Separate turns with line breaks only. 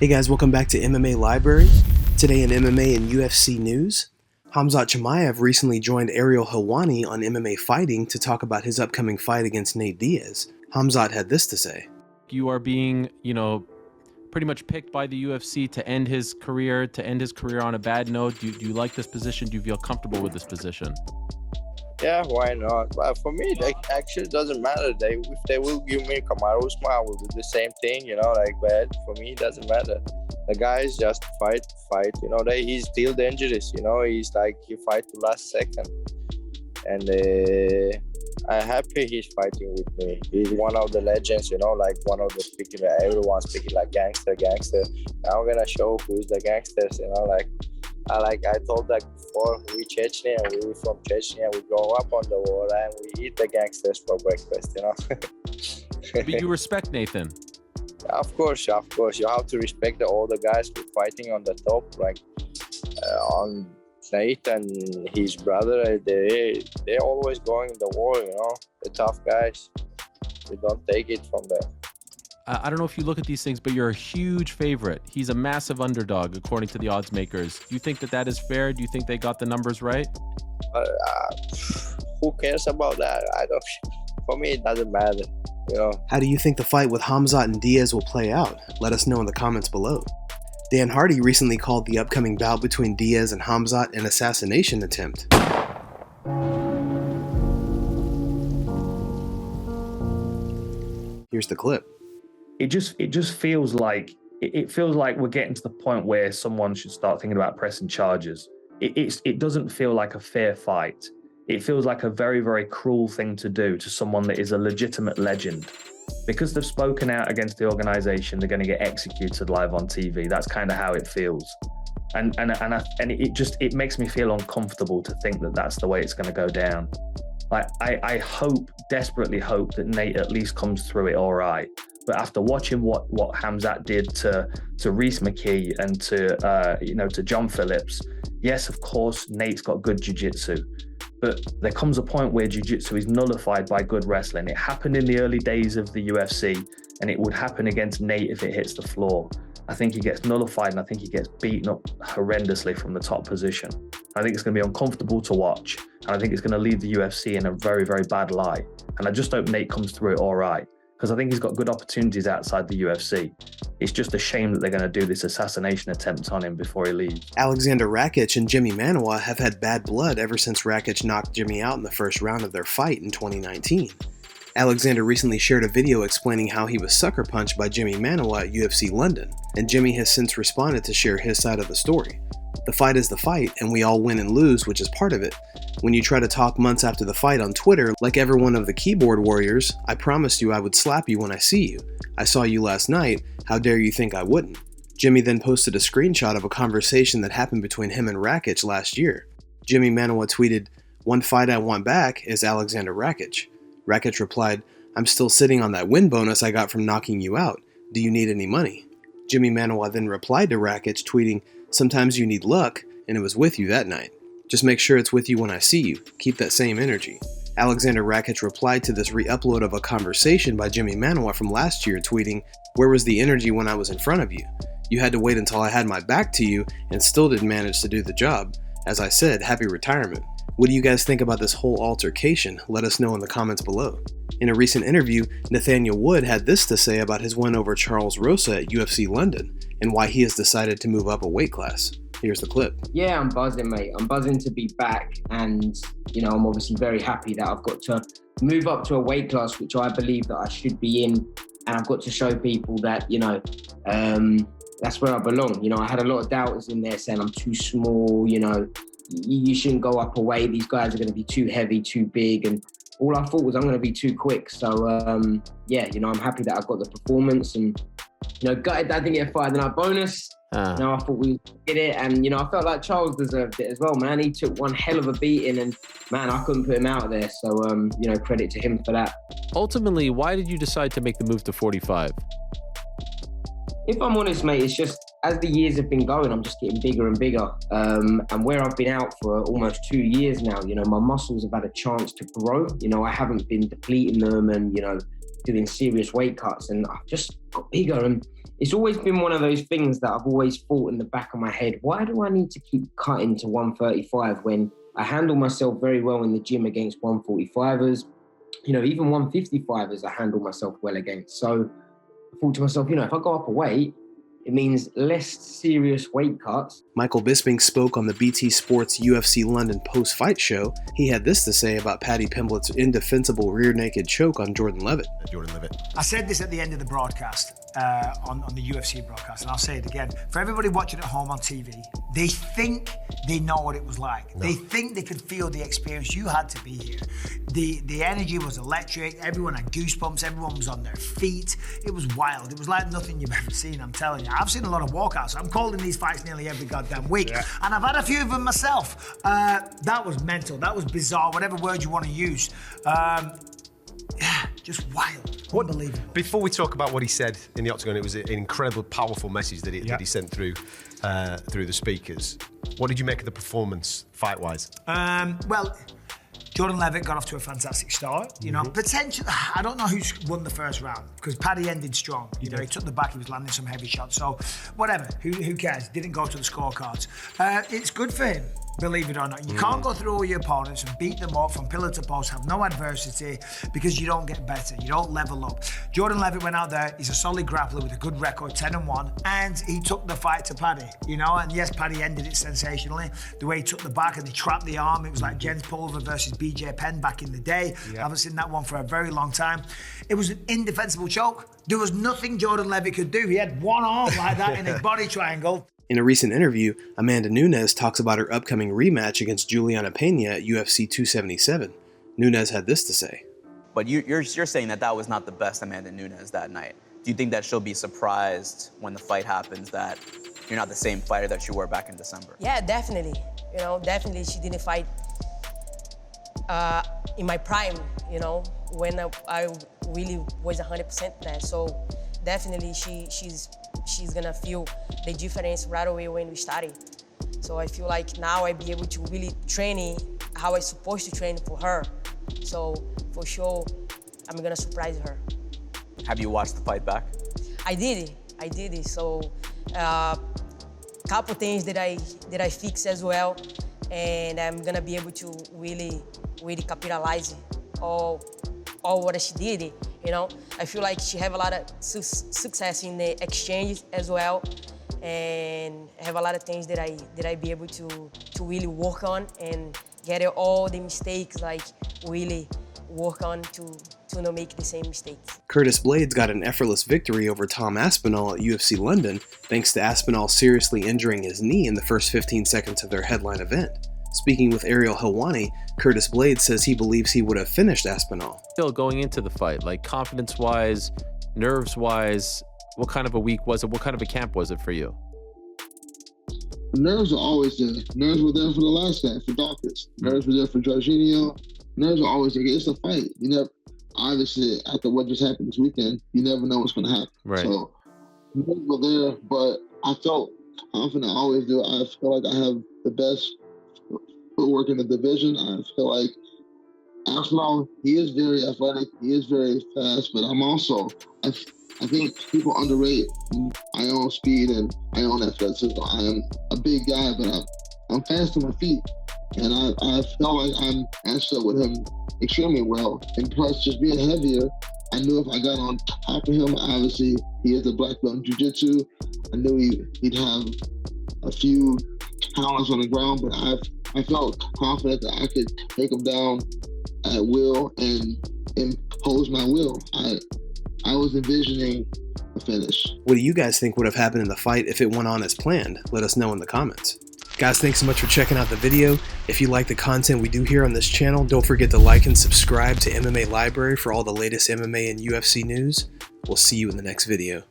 Hey guys, welcome back to MMA Library. Today in MMA and UFC news, Khamzat Chimaev recently joined Ariel Helwani on MMA Fighting to talk about his upcoming fight against Nate Diaz. Khamzat had this to say.
You are being, pretty much picked by the UFC to end his career on a bad note. Do you like this position? Do you feel comfortable with this position?
Yeah, why not? But for me, it actually doesn't matter. If they will give me Kamaru Usman, I will do the same thing, but for me, it doesn't matter. The guy is just fight, he's still dangerous, he's like, he fight to last second. And I'm happy he's fighting with me. He's one of the legends, one of the speaking, everyone's speaking like gangster. Now I'm gonna show who's the gangsters, I told that before, we from Chechnya, we grow up on the war and we eat the gangsters for breakfast,
But you respect Nathan.
Of course. You have to respect all the guys who are fighting on the top, on Nate and his brother. They're always going the war, the tough guys. We don't take it from them.
I don't know if you look at these things, but you're a huge favorite. He's a massive underdog, according to the odds makers. Do you think that is fair? Do you think they got the numbers right?
Who cares about that? For me, it doesn't matter.
How do you think the fight with Khamzat and Diaz will play out? Let us know in the comments below. Dan Hardy recently called the upcoming bout between Diaz and Khamzat an assassination attempt. Here's the clip.
It just feels like we're getting to the point where someone should start thinking about pressing charges. It doesn't feel like a fair fight. It feels like a very, very cruel thing to do to someone that is a legitimate legend. Because they've spoken out against the organization, they're going to get executed live on TV. That's kind of how it feels. And it makes me feel uncomfortable to think that that's the way it's going to go down. I desperately hope that Nate at least comes through it all right. But after watching what Khamzat did to Reese McKee and to John Phillips, yes, of course, Nate's got good jiu-jitsu. But there comes a point where jiu-jitsu is nullified by good wrestling. It happened in the early days of the UFC, and it would happen against Nate if it hits the floor. I think he gets nullified, and I think he gets beaten up horrendously from the top position. I think it's going to be uncomfortable to watch, and I think it's going to leave the UFC in a very, very bad light. And I just hope Nate comes through it all right, because I think he's got good opportunities outside the UFC. It's just a shame that they're going to do this assassination attempt on him before he leaves.
Aleksander Rakic and Jimi Manuwa have had bad blood ever since Rakic knocked Jimi out in the first round of their fight in 2019. Aleksander recently shared a video explaining how he was sucker punched by Jimi Manuwa at UFC London, and Jimi has since responded to share his side of the story. The fight is the fight, and we all win and lose, which is part of it. When you try to talk months after the fight on Twitter, like every one of the keyboard warriors, I promised you I would slap you when I see you. I saw you last night, how dare you think I wouldn't? Jimi then posted a screenshot of a conversation that happened between him and Rakic last year. Jimi Manuwa tweeted, "One fight I want back is Aleksander Rakic." Rakic replied, "I'm still sitting on that win bonus I got from knocking you out. Do you need any money?" Jimi Manuwa then replied to Rakic, tweeting, "Sometimes you need luck, and it was with you that night. Just make sure it's with you when I see you. Keep that same energy." Aleksander Rakic replied to this re-upload of a conversation by Jimi Manuwa from last year, tweeting, "Where was the energy when I was in front of you? You had to wait until I had my back to you and still didn't manage to do the job. As I said, happy retirement." What do you guys think about this whole altercation? Let us know in the comments below. In a recent interview, Nathaniel Wood had this to say about his win over Charles Rosa at UFC London and why he has decided to move up a weight class. Here's the clip.
Yeah, I'm buzzing, mate. I'm buzzing to be back, and I'm obviously very happy that I've got to move up to a weight class which I believe that I should be in, and I've got to show people that that's where I belong. I had a lot of doubters in there saying I'm too small. You shouldn't go up a weight. These guys are going to be too heavy, too big, and all I thought was I'm going to be too quick. So I'm happy that I got the performance, and gutted that I didn't get a fight and a bonus. I thought we did it, and I felt like Charles deserved it as well, man. He took one hell of a beating, and man, I couldn't put him out there. So credit to him for that.
Ultimately, why did you decide to make the move to 45?
If I'm honest, mate, it's just as the years have been going, I'm just getting bigger and bigger. And where I've been out for almost 2 years now, my muscles have had a chance to grow. I haven't been depleting them, and doing serious weight cuts, and I've just got bigger. And it's always been one of those things that I've always thought in the back of my head, why do I need to keep cutting to 135 when I handle myself very well in the gym against 145ers? You know, even 155ers I handle myself well against. So I thought to myself, you know, if I go up a weight, it means less serious weight cuts.
Michael Bisping spoke on the BT Sports UFC London post-fight show. He had this to say about Paddy Pimblett's indefensible rear naked choke on Jordan Levitt.
I said this at the end of the broadcast, on the UFC broadcast, and I'll say it again. For everybody watching at home on TV, they think they know what it was like. No. They think they could feel the experience. You had to be here. The energy was electric. Everyone had goosebumps. Everyone was on their feet. It was wild. It was like nothing you've ever seen, I'm telling you. I've seen a lot of walkouts. I'm calling these fights nearly every goddamn week. Yeah. And I've had a few of them myself. That was mental. That was bizarre, whatever word you want to use. Yeah, just wild. Unbelievable.
Before we talk about what he said in the octagon, it was an incredible, powerful message that he sent through the speakers. What did you make of the performance, fight-wise?
Well, Jordan Levitt got off to a fantastic start. You know, potentially, I don't know who's won the first round because Paddy ended strong. You know, he took the back, he was landing some heavy shots. So, whatever, who cares? Didn't go to the scorecards. It's good for him. Believe it or not. You can't go through all your opponents and beat them up from pillar to post, have no adversity, because you don't get better, you don't level up. Jordan Levitt went out there, he's a solid grappler with a good record, 10-1, and he took the fight to Paddy, you know, and yes, Paddy ended it sensationally. The way he took the back and he trapped the arm, it was like Jens Pulver versus BJ Penn back in the day. I haven't seen that one for a very long time. It was an indefensible choke. There was nothing Jordan Levitt could do. He had one arm like that in his body triangle.
In a recent interview, Amanda Nunes talks about her upcoming rematch against Juliana Pena at UFC 277. Nunes had this to say.
But you're saying that was not the best Amanda Nunes that night. Do you think that she'll be surprised when the fight happens that you're not the same fighter that you were back in December?
Yeah, definitely. You know, definitely she didn't fight in my prime, you know, when I really was 100% there. So definitely she's gonna feel the difference right away when we started. So I feel like now I be able to really train how I'm supposed to train for her. So for sure, I'm gonna surprise her.
Have you watched the fight back?
I did it. So couple things that I fix as well, and I'm gonna be able to really capitalize all what she did. You know, I feel like she have a lot of success in the exchanges as well, and have a lot of things that I be able to really work on and get all the mistakes, like really work on to not make the same mistakes.
Curtis Blaydes got an effortless victory over Tom Aspinall at UFC London, thanks to Aspinall seriously injuring his knee in the first 15 seconds of their headline event. Speaking with Ariel Helwani, Curtis Blaydes says he believes he would have finished Aspinall.
Still going into the fight, like confidence-wise, nerves-wise, what kind of a week was it? What kind of a camp was it for you?
Nerves are always there. Nerves were there for the last guy, for Dawkins. Nerves were there for Jorginho. Nerves are always there. It's a fight. You know, obviously, after what just happened this weekend, you never know what's going to happen.
Right. So,
nerves were there, but I felt confident. I always do. I feel like I have the best footwork in the division. I feel like Aspinall, he is very athletic, he is very fast, but I'm also, I think people underrate my own speed and my own athleticism. I am a big guy, but I'm fast on my feet, and I felt like I'm matched up with him extremely well. And plus, just being heavier, I knew if I got on top of him, obviously he is a black belt in jiu-jitsu. I knew he'd have a few counters on the ground, but I felt confident that I could take him down at will and impose my will. I was envisioning a finish.
What do you guys think would have happened in the fight if it went on as planned? Let us know in the comments. Guys, thanks so much for checking out the video. If you like the content we do here on this channel, don't forget to like and subscribe to MMA Library for all the latest MMA and UFC news. We'll see you in the next video.